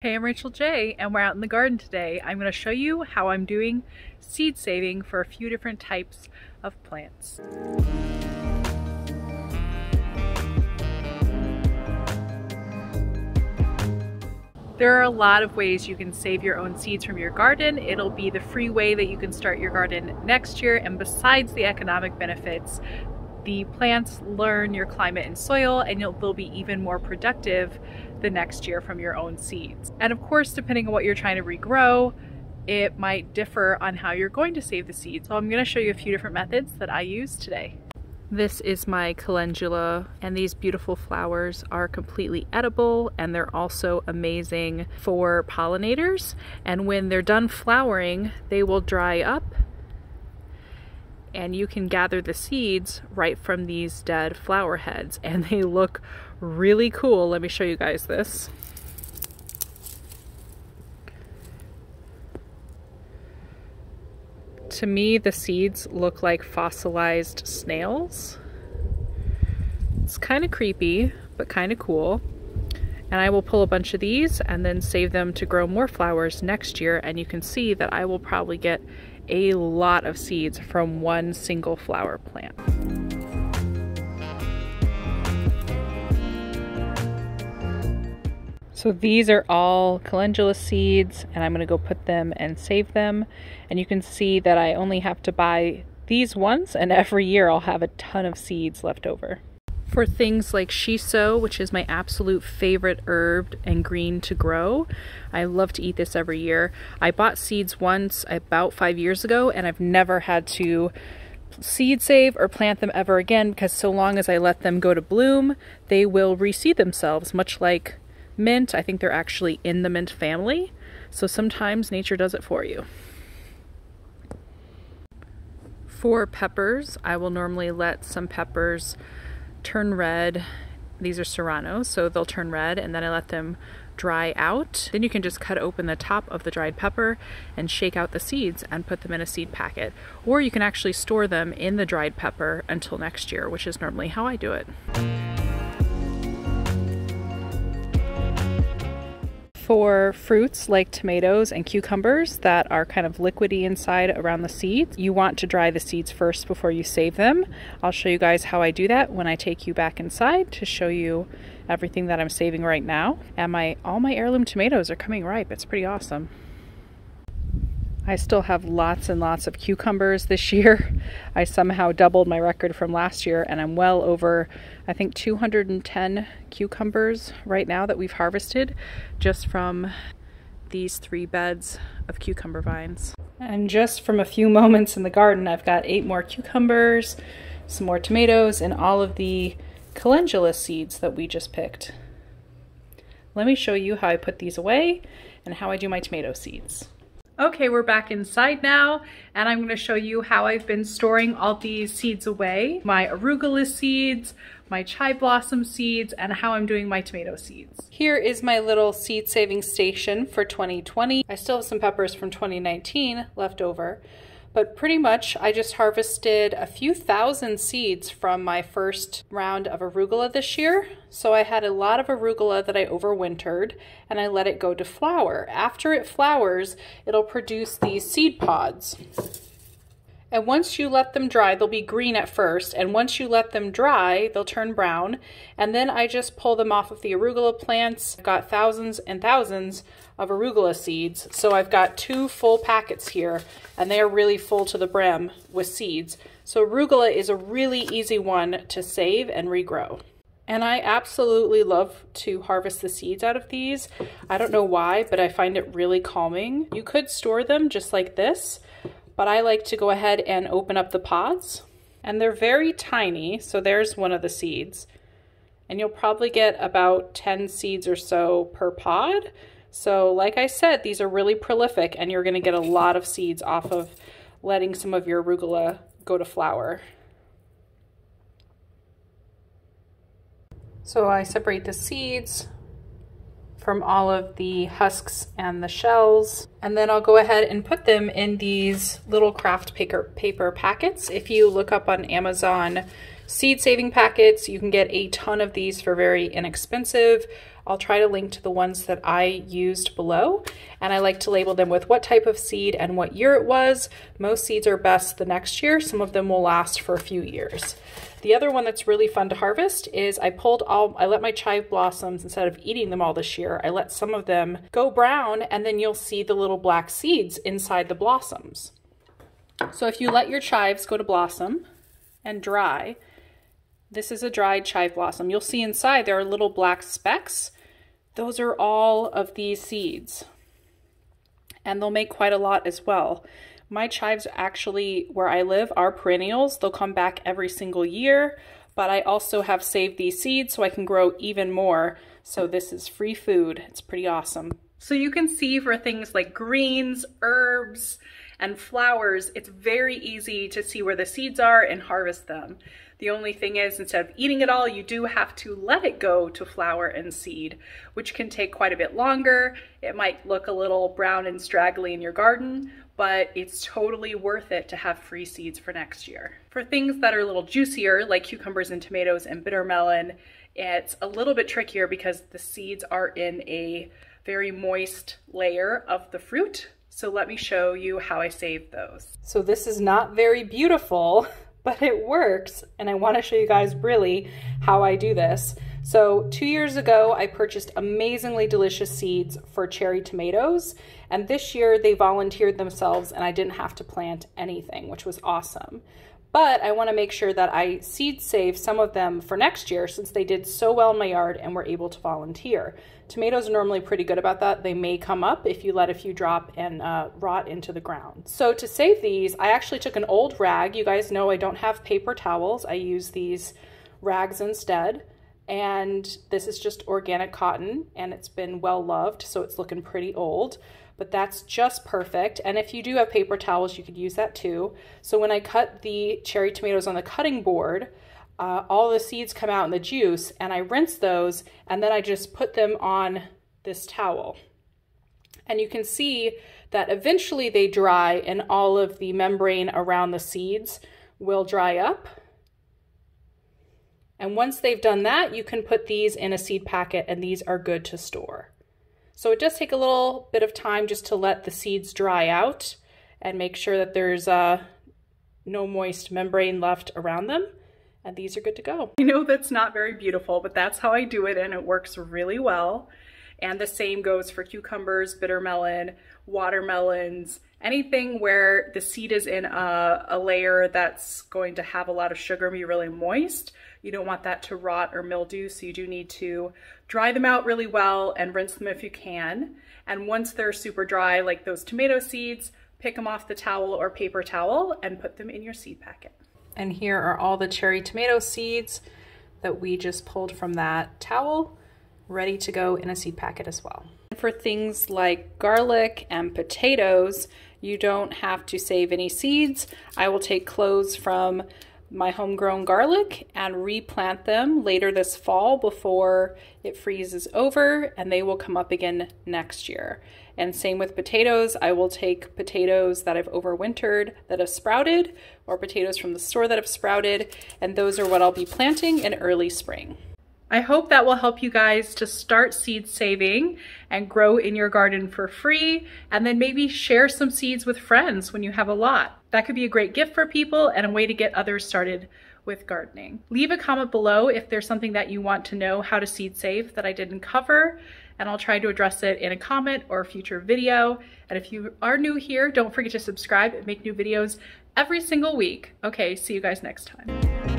Hey, I'm Rachel J, and we're out in the garden today. I'm going to show you how I'm doing seed saving for a few different types of plants. There are a lot of ways you can save your own seeds from your garden. It'll be the free way that you can start your garden next year, and besides the economic benefits, the plants learn your climate and soil, and they'll be even more productive the next year from your own seeds. And of course, depending on what you're trying to regrow, it might differ on how you're going to save the seeds. So I'm going to show you a few different methods that I use today. This is my calendula, and these beautiful flowers are completely edible, and they're also amazing for pollinators. And when they're done flowering, they will dry up, and you can gather the seeds right from these dead flower heads, and they look really cool. Let me show you guys this. To me, the seeds look like fossilized snails. It's kind of creepy, but kind of cool. And I will pull a bunch of these and then save them to grow more flowers next year, and you can see that I will probably get a lot of seeds from one single flower plant. So these are all calendula seeds, and I'm going to go put them and save them. And you can see that I only have to buy these once, and every year I'll have a ton of seeds left over. For things like shiso, which is my absolute favorite herb and green to grow, I love to eat this every year. I bought seeds once about 5 years ago, and I've never had to seed save or plant them ever again, because so long as I let them go to bloom, they will reseed themselves, much like mint. I think they're actually in the mint family, so sometimes nature does it for you. For peppers, I will normally let some peppers turn red. These are serranos, so they'll turn red, and then I let them dry out. Then you can just cut open the top of the dried pepper and shake out the seeds and put them in a seed packet. Or you can actually store them in the dried pepper until next year, which is normally how I do it. For fruits like tomatoes and cucumbers that are kind of liquidy inside around the seeds, you want to dry the seeds first before you save them. I'll show you guys how I do that when I take you back inside to show you everything that I'm saving right now. And all my heirloom tomatoes are coming ripe. It's pretty awesome. I still have lots and lots of cucumbers this year. I somehow doubled my record from last year, and I'm well over, I think, 210 cucumbers right now that we've harvested just from these 3 beds of cucumber vines. And just from a few moments in the garden, I've got 8 more cucumbers, some more tomatoes, and all of the calendula seeds that we just picked. Let me show you how I put these away and how I do my tomato seeds. Okay, we're back inside now, and I'm going to show you how I've been storing all these seeds away. My arugula seeds, my chai blossom seeds, and how I'm doing my tomato seeds. Here is my little seed saving station for 2020. I still have some peppers from 2019 left over, but pretty much I just harvested a few thousand seeds from my first round of arugula this year. So I had a lot of arugula that I overwintered, and I let it go to flower. After it flowers, it'll produce these seed pods. And once you let them dry, they'll be green at first, and once you let them dry, they'll turn brown, and then I just pull them off of the arugula plants. I've got thousands and thousands of arugula seeds, so I've got 2 full packets here, and they are really full to the brim with seeds. So arugula is a really easy one to save and regrow. And I absolutely love to harvest the seeds out of these. I don't know why, but I find it really calming. You could store them just like this, but I like to go ahead and open up the pods, and they're very tiny. So there's one of the seeds, and you'll probably get about 10 seeds or so per pod. So like I said, these are really prolific, and you're gonna get a lot of seeds off of letting some of your arugula go to flower. So I separate the seeds from all of the husks and the shells, and then I'll go ahead and put them in these little craft paper packets. If you look up on Amazon seed saving packets, you can get a ton of these for very inexpensive. I'll try to link to the ones that I used below, and I like to label them with what type of seed and what year it was. Most seeds are best the next year. Some of them will last for a few years. The other one that's really fun to harvest is I let my chive blossoms, instead of eating them all this year, I let some of them go brown, and then you'll see the little black seeds inside the blossoms. So if you let your chives go to blossom and dry, this is a dried chive blossom. You'll see inside there are little black specks. Those are all of these seeds, and they'll make quite a lot as well. My chives actually, where I live, are perennials. They'll come back every single year, but I also have saved these seeds so I can grow even more. So this is free food. It's pretty awesome. So you can see for things like greens, herbs, and flowers, it's very easy to see where the seeds are and harvest them. The only thing is, instead of eating it all, you do have to let it go to flower and seed, which can take quite a bit longer. It might look a little brown and straggly in your garden, but it's totally worth it to have free seeds for next year. For things that are a little juicier, like cucumbers and tomatoes and bitter melon, it's a little bit trickier because the seeds are in a very moist layer of the fruit. So let me show you how I save those. So this is not very beautiful, but it works, and I want to show you guys really how I do this. So 2 years ago, I purchased amazingly delicious seeds for cherry tomatoes, and this year they volunteered themselves and I didn't have to plant anything, which was awesome. But I want to make sure that I seed save some of them for next year since they did so well in my yard and were able to volunteer. Tomatoes are normally pretty good about that. They may come up if you let a few drop and rot into the ground. So to save these, I actually took an old rag. You guys know I don't have paper towels. I use these rags instead. And this is just organic cotton, and it's been well loved, so it's looking pretty old. But that's just perfect. And if you do have paper towels, you could use that too. So when I cut the cherry tomatoes on the cutting board, all the seeds come out in the juice, and I rinse those, and then I just put them on this towel. And you can see that eventually they dry and all of the membrane around the seeds will dry up. And once they've done that, you can put these in a seed packet, and these are good to store. So it does take a little bit of time just to let the seeds dry out and make sure that there's no moist membrane left around them. And these are good to go. I know that's not very beautiful, but that's how I do it, and it works really well. And the same goes for cucumbers, bitter melon, watermelons, anything where the seed is in a layer that's going to have a lot of sugar and be really moist. You don't want that to rot or mildew, so you do need to dry them out really well and rinse them if you can. And once they're super dry, like those tomato seeds, pick them off the towel or paper towel and put them in your seed packet. And here are all the cherry tomato seeds that we just pulled from that towel, ready to go in a seed packet as well. For things like garlic and potatoes, you don't have to save any seeds. I will take cloves from my homegrown garlic and replant them later this fall before it freezes over, and they will come up again next year. And same with potatoes. I will take potatoes that I've overwintered that have sprouted, or potatoes from the store that have sprouted, and those are what I'll be planting in early spring. I hope that will help you guys to start seed saving and grow in your garden for free, and then maybe share some seeds with friends when you have a lot. That could be a great gift for people and a way to get others started with gardening. Leave a comment below if there's something that you want to know how to seed save that I didn't cover, and I'll try to address it in a comment or a future video. And if you are new here, don't forget to subscribe and make new videos every single week. Okay, see you guys next time.